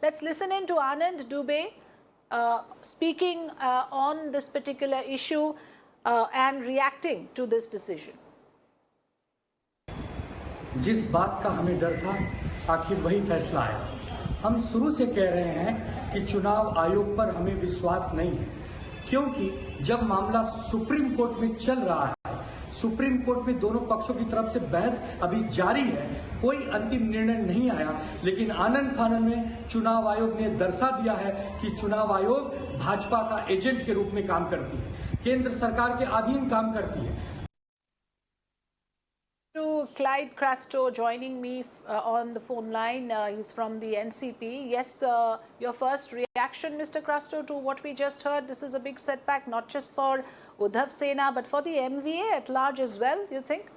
Let's listen in to Anand Dubey speaking on this particular issue and reacting to this decision. जिस बात का हमें डर था आखिर वही फैसला आया। हम शुरू से कह रहे हैं कि चुनाव आयोग पर हमें विश्वास नहीं है, क्योंकि जब मामला सुप्रीम कोर्ट में चल रहा है, सुप्रीम कोर्ट में दोनों पक्षों की तरफ से बहस अभी जारी है, कोई अंतिम निर्णय नहीं आया, लेकिन आनन फानन में चुनाव आयोग ने दर्शा दिया है कि चुनाव आयोग भाजपा का एजेंट के रूप में काम करती है, केंद्र सरकार के अधीन काम करती है। To Clyde Crasto joining me on the phone line. He's from the NCP. Yes, your first reaction, Mr. Crasto, to what we just heard. This is a big setback, not just for Uddhav Sena, but for the MVA at large as well, you think?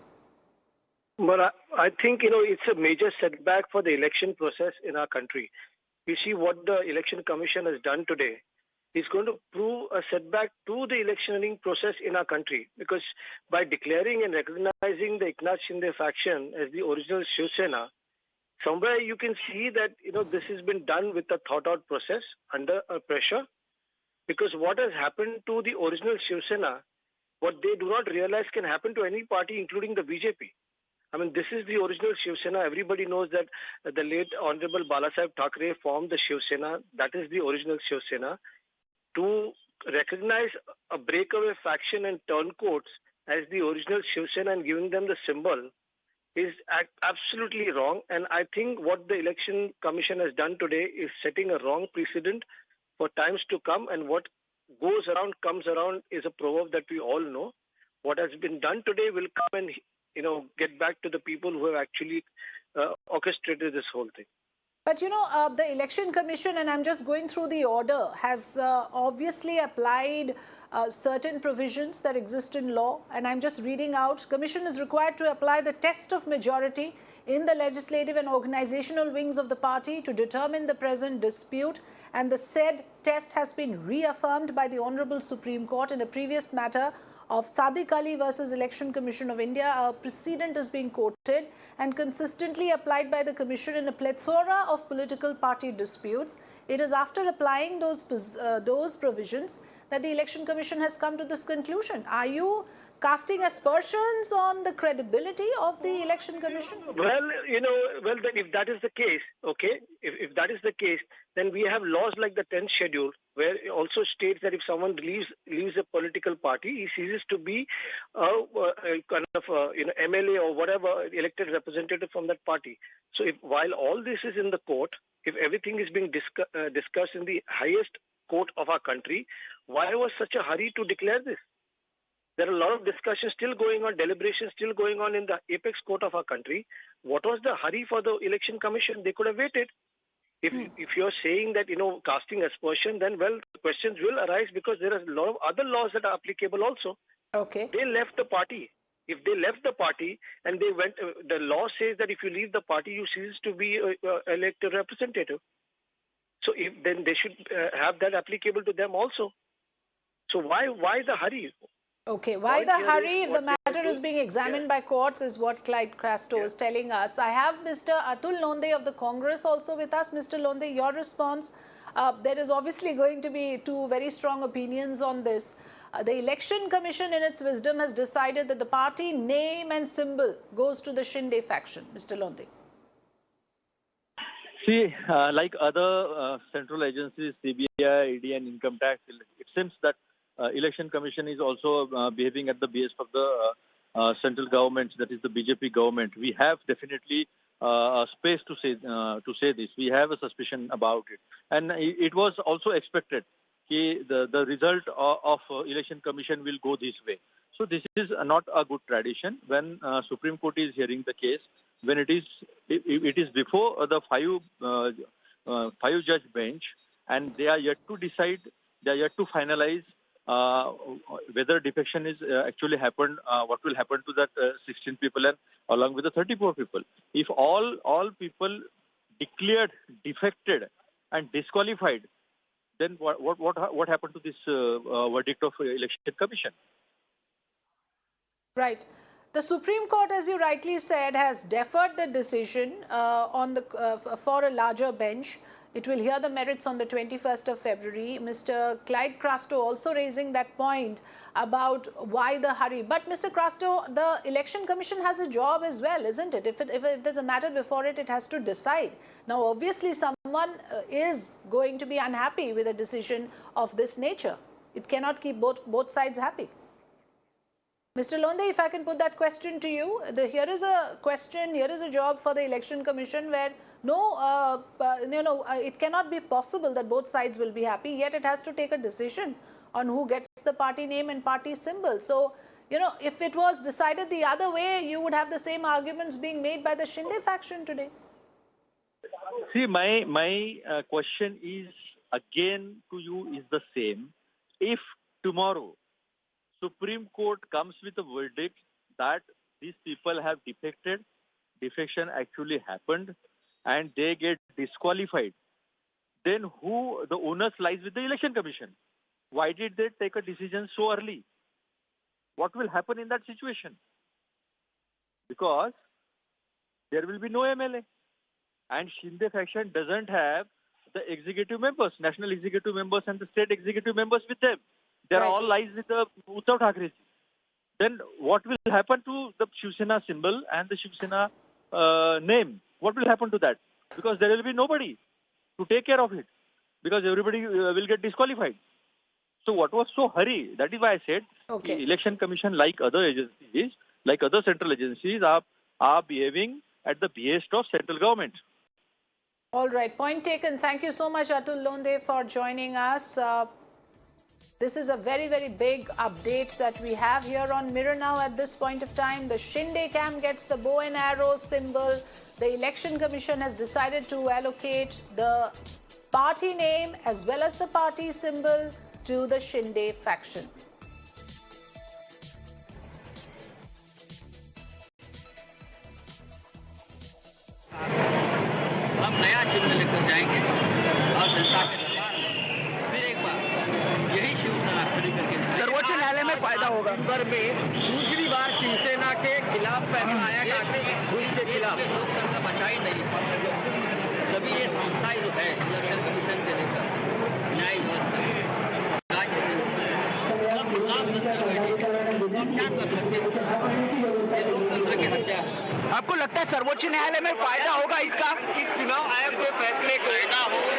But I think, it's a major setback for the election process in our country. You see what the Election Commission has done today is going to prove a setback to the electioneering process in our country, because by declaring and recognizing the Eknath Shinde faction as the original Shiv Sena, somewhere you can see that this has been done with a thought-out process under pressure. Because what has happened to the original Shiv Sena, what they do not realize can happen to any party, including the BJP. I mean, this is the original Shiv Sena. Everybody knows that the late Honorable Balasaheb Thackeray formed the Shiv Sena. That is the original Shiv Sena. To recognize a breakaway faction and turncoats as the original Shiv Sena and giving them the symbol is absolutely wrong. And I think what the Election Commission has done today is setting a wrong precedent for times to come. And what goes around comes around is a proverb that we all know. What has been done today will come and get back to the people who have actually orchestrated this whole thing. But the Election Commission, and I'm just going through the order, has obviously applied certain provisions that exist in law. And I'm just reading out. Commission is required to apply the test of majority in the legislative and organizational wings of the party to determine the present dispute. And the said test has been reaffirmed by the Honorable Supreme Court in a previous matter of Sadiq Ali versus Election Commission of India. A precedent is being quoted and consistently applied by the Commission in a plethora of political party disputes. It is after applying those provisions that the Election Commission has come to this conclusion. Are you casting aspersions on the credibility of the Election Commission? Well, then if that is the case, okay, if that is the case, then we have laws like the 10th schedule, where it also states that if someone leaves a political party, he ceases to be a kind of MLA or whatever elected representative from that party. So while all this is in the court, if everything is being discussed in the highest court of our country, why was such a hurry to declare this? There are a lot of discussions still going on, deliberations still going on in the apex court of our country. What was the hurry for the Election Commission? They could have waited. If you're saying that, casting aspersion, then, well, questions will arise, because there are a lot of other laws that are applicable also. Okay. They left the party. If they left the party and they went, the law says that if you leave the party, you cease to be elected representative. So then they should have that applicable to them also. So why the hurry? Okay, why the hurry if the matter is being examined by courts is what Clyde Crasto is telling us. I have Mr. Atul Londe of the Congress also with us. Mr. Londe, your response. There is obviously going to be two very strong opinions on this. The Election Commission in its wisdom has decided that the party name and symbol goes to the Shinde faction. Mr. Londe. See, like other central agencies, CBI, ED and Income Tax, it seems that Election Commission is also behaving at the behest of the central government, that is the BJP government. We have definitely a space to say this. We have a suspicion about it, and it was also expected that the result of Election Commission will go this way. So this is not a good tradition. When Supreme Court is hearing the case, when it is before the five judge bench, and they are yet to decide, they are yet to finalize whether defection is actually happened, what will happen to that 16 people and along with the 34 people. If all people declared defected and disqualified, then what happened to this verdict of Election Commission? Right. The Supreme Court, as you rightly said, has deferred the decision for a larger bench. It will hear the merits on the 21st of February. Mr. Clyde Crasto also raising that point about why the hurry. But Mr. Crasto, the Election Commission has a job as well, isn't it? If there's a matter before it, it has to decide. Now, obviously, someone is going to be unhappy with a decision of this nature. It cannot keep both sides happy. Mr. Londe, if I can put that question to you, here is a question, here is a job for the Election Commission where it cannot be possible that both sides will be happy, yet it has to take a decision on who gets the party name and party symbol. So, if it was decided the other way, you would have the same arguments being made by the Shinde faction today. See, my question is again to you is the same. If tomorrow Supreme Court comes with a verdict that these people have defected, defection actually happened, and they get disqualified, then the onus lies with the Election Commission. Why did they take a decision so early? What will happen in that situation? Because there will be no MLA. And Shinde faction doesn't have the executive members, national executive members and the state executive members with them. They are all lies with the Uddhav Thackeray. Then what will happen to the Shiv Sena symbol and the Shiv Sena name? What will happen to that? Because there will be nobody to take care of it. Because everybody will get disqualified. So what was so hurry? That is why I said the Election Commission, like other agencies, like other central agencies, are behaving at the behest of central government. All right, point taken. Thank you so much, Atul Londe, for joining us. This is a very, very big update that we have here on Mirror Now at this point of time. The Shinde camp gets the bow and arrow symbol. The Election Commission has decided to allocate the party name as well as the party symbol to the Shinde faction. हम नया चिन्ह लेकर जाएंगे और जनता के दरबार में फिर एक बार यही शिवसेना खड़ी करके सर्वोच्च न्यायालय में फायदा होगा। नवंबर में दूसरी बार शिवसेना के खिलाफ फैसला आया उसके खिलाफ लोकतंत्र बचा ही नहीं। सभी ये संस्थाएं जो है इलेक्शन कमीशन के लेकर न्याय व्यवस्था राज्य सब गुलाम बनकर बैठे हम क्या कर सकते हैं? लोकतंत्र की हत्या है। आपको लगता है सर्वोच्च न्यायालय में फायदा होगा इसका? इस चुनाव आयोग के फैसले को फायदा होगा